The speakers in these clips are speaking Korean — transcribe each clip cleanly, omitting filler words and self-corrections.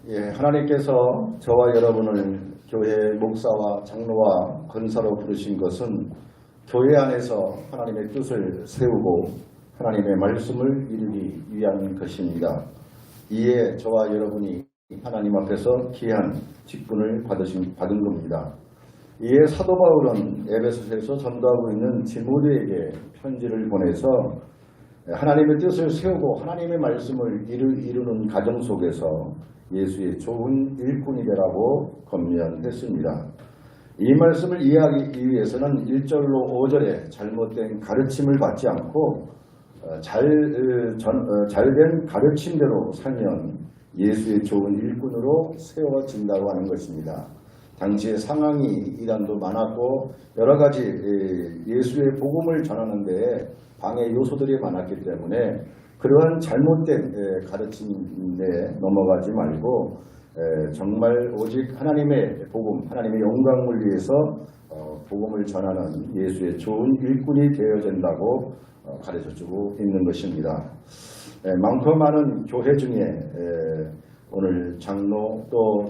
하나님께서 저와 여러분을 교회 목사와 장로와 권사로 부르신 것은 교회 안에서 하나님의 뜻을 세우고 하나님의 말씀을 이루기 위한 것입니다. 이에 저와 여러분이 하나님 앞에서 귀한 직분을 받은 겁니다. 이에 사도 바울은 에베소서에서 전도하고 있는 디모데에게 편지를 보내서 하나님의 뜻을 세우고 하나님의 말씀을 이루는 과정 속에서 예수의 좋은 일꾼이 되라고 권면했습니다. 이 말씀을 이해하기 위해서는 1절로 5절에 잘못된 가르침을 받지 않고 잘된 가르침대로 살면 예수의 좋은 일꾼으로 세워진다고 하는 것입니다. 당시의 상황이 이단도 많았고 여러 가지 예수의 복음을 전하는 데에 방해 요소들이 많았기 때문에 그러한 잘못된 가르침에 넘어가지 말고 정말 오직 하나님의 복음, 하나님의 영광을 위해서 복음을 전하는 예수의 좋은 일꾼이 되어진다고 가르쳐주고 있는 것입니다. 많고 많은 교회 중에 오늘 장로 또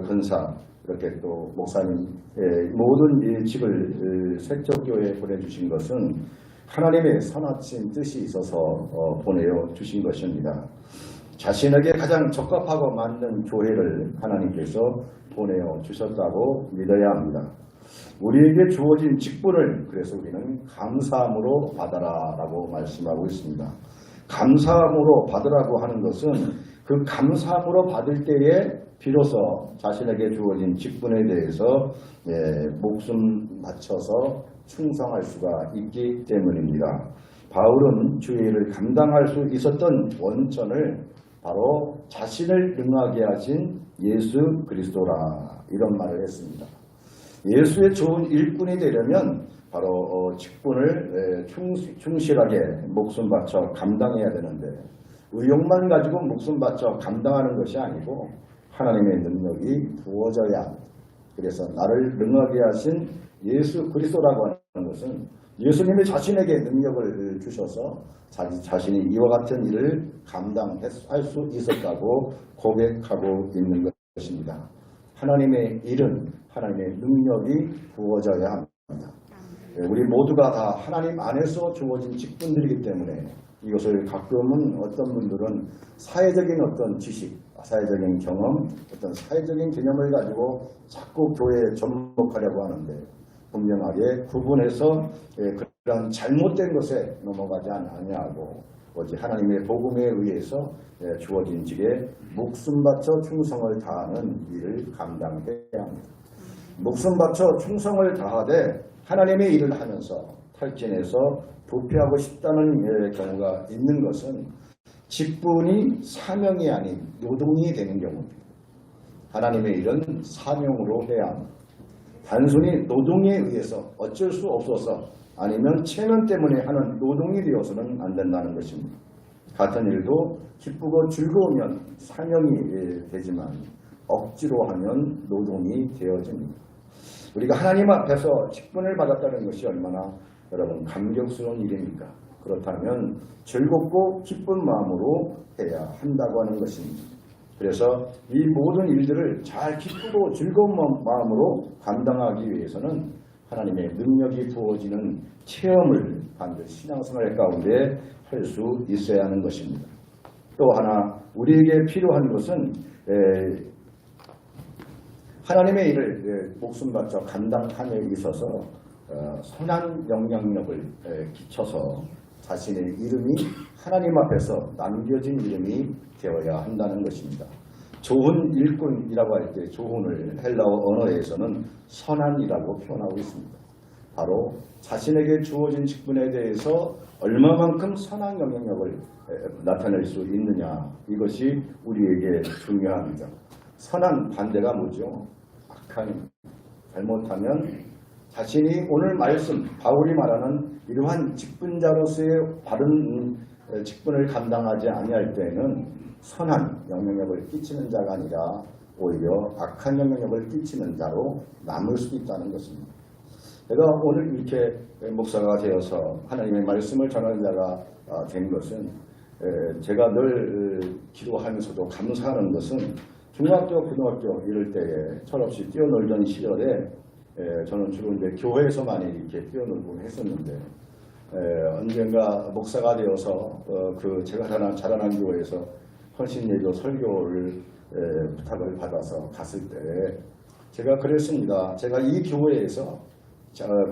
권사 이렇게 또 목사님 모든 일직을 색적교회에 보내주신 것은 하나님의 선하신 뜻이 있어서 보내어 주신 것입니다. 자신에게 가장 적합하고 맞는 교회를 하나님께서 보내어 주셨다고 믿어야 합니다. 우리에게 주어진 직분을 그래서 우리는 감사함으로 받아라 라고 말씀하고 있습니다. 감사함으로 받으라고 하는 것은 그 감사함으로 받을 때에 비로소 자신에게 주어진 직분에 대해서 목숨 바쳐서 충성할 수가 있기 때문입니다. 바울은 주의 일을 감당할 수 있었던 원천을 바로 자신을 능하게 하신 예수 그리스도라 이런 말을 했습니다. 예수의 좋은 일꾼이 되려면 바로 직분을 충실하게 목숨 바쳐 감당해야 되는데 의욕만 가지고 목숨 바쳐 감당하는 것이 아니고 하나님의 능력이 부어져야 합니다. 그래서 나를 능하게 하신 예수 그리스도라고 하는 것은 예수님이 자신에게 능력을 주셔서 자신이 이와 같은 일을 감당할 수 있었다고 고백하고 있는 것입니다. 하나님의 일은 하나님의 능력이 부어져야 합니다. 우리 모두가 다 하나님 안에서 주어진 직분들이기 때문에 이것을 가끔은 어떤 분들은 사회적인 어떤 지식, 사회적인 경험, 어떤 사회적인 개념을 가지고 자꾸 교회에 접목하려고 하는데 분명하게 구분해서 그런 잘못된 것에 넘어가지 아니하고 오직 하나님의 복음에 의해서 주어진 직에 목숨 바쳐 충성을 다하는 일을 감당해야 합니다. 목숨 바쳐 충성을 다하되 하나님의 일을 하면서 탈진해서 부패하고 싶다는 경우가 있는 것은 직분이 사명이 아닌 노동이 되는 경우입니다. 하나님의 일은 사명으로 해야 합니다. 단순히 노동에 의해서 어쩔 수 없어서 아니면 체면 때문에 하는 노동이 되어서는 안 된다는 것입니다. 같은 일도 기쁘고 즐거우면 사명이 되지만 억지로 하면 노동이 되어집니다. 우리가 하나님 앞에서 직분을 받았다는 것이 얼마나 여러분 감격스러운 일입니까? 그렇다면 즐겁고 기쁜 마음으로 해야 한다고 하는 것입니다. 그래서 이 모든 일들을 잘 기쁘고 즐거운 마음으로 감당하기 위해서는 하나님의 능력이 부어지는 체험을 반드시 신앙생활 가운데 할 수 있어야 하는 것입니다. 또 하나 우리에게 필요한 것은 하나님의 일을 목숨 바쳐 감당함에 있어서 선한 영향력을 끼쳐서 자신의 이름이 하나님 앞에서 남겨진 이름이 되어야 한다는 것입니다. 좋은 일꾼이라고 할 때 좋은을 헬라어 언어에서는 선한이라고 표현하고 있습니다. 바로 자신에게 주어진 직분에 대해서 얼마만큼 선한 영향력을 나타낼 수 있느냐 이것이 우리에게 중요합니다. 선한 반대가 뭐죠? 악한 잘못하면 자신이 오늘 말씀 바울이 말하는 이러한 직분자로서의 바른 직분을 감당하지 아니할 때에는 선한 영향력을 끼치는 자가 아니라 오히려 악한 영향력을 끼치는 자로 남을 수 있다는 것입니다. 제가 오늘 이렇게 목사가 되어서 하나님의 말씀을 전하는 자가 된 것은 제가 늘 기도하면서도 감사하는 것은 중학교, 고등학교 이럴 때에 철없이 뛰어놀던 시절에 저는 주로 이제 교회에서 많이 이렇게 뛰어놀고 했었는데 언젠가 목사가 되어서 그 제가 자라난 교회에서 헌신예조 설교를 부탁을 받아서 갔을 때 제가 그랬습니다. 제가 이 교회에서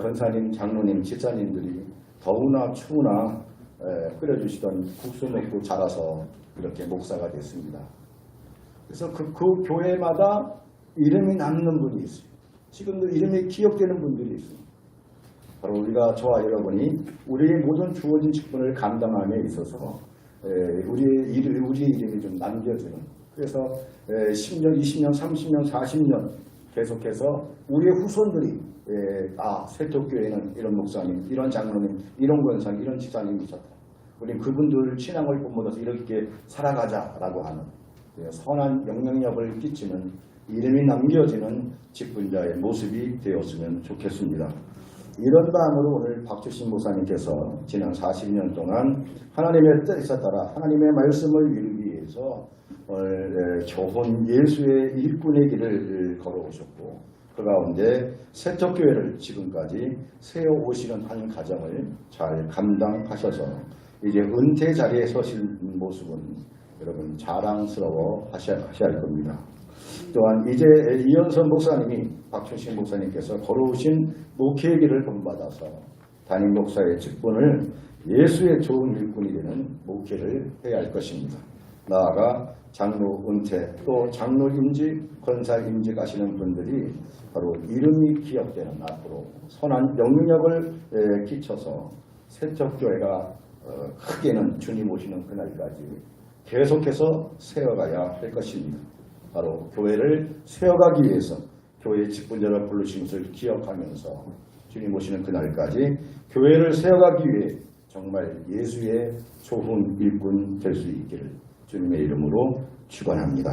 권사님, 장로님, 집사님들이 더우나 추우나 끓여주시던 국수 먹고 자라서 이렇게 목사가 됐습니다. 그래서 그 교회마다 이름이 남는 분이 있어요. 지금도 이름이 기억되는 분들이 있습니다. 바로 우리가 저와 여러분이 우리의 모든 주어진 직분을 감당함에 있어서 우리의 이름이 좀 남겨지는, 그래서 10년, 20년, 30년, 40년 계속해서 우리의 후손들이 세톡교회는 이런 목사님, 이런 장로님, 이런 권사님, 이런 집사님이 있었다. 우리 그분들 신앙을 본받아서 이렇게 살아가자라고 하는 선한 영향력을 끼치는, 이름이 남겨지는 직분자의 모습이 되었으면 좋겠습니다. 이런 마음으로 오늘 박주신 목사님께서 지난 40년 동안 하나님의 뜻에 따라 하나님의 말씀을 이루기 위해서 좋은 예수의 일꾼의 길을 걸어오셨고, 그 가운데 세척교회를 지금까지 세워오시는 한 가정을 잘 감당하셔서 이제 은퇴 자리에 서신 모습은 여러분 자랑스러워 하셔야 할 겁니다. 또한 이제 이현선 목사님이 박춘식 목사님께서 걸어오신 목회의 길을 본받아서 담임 목사의 직분을 예수의 좋은 일꾼이 되는 목회를 해야 할 것입니다. 나아가 장로 은퇴 또 장로 임직, 권사 임직 하시는 분들이 바로 이름이 기억되는 앞으로 선한 영향력을 끼쳐서 세척교회가 크게는 주님 오시는 그날까지 계속해서 세워가야 할 것입니다. 바로 교회를 세워가기 위해서 교회의 직분자를 부르신 것을 기억하면서 주님 오시는 그날까지 교회를 세워가기 위해 정말 예수의 좋은 일꾼 될 수 있기를 주님의 이름으로 축원합니다.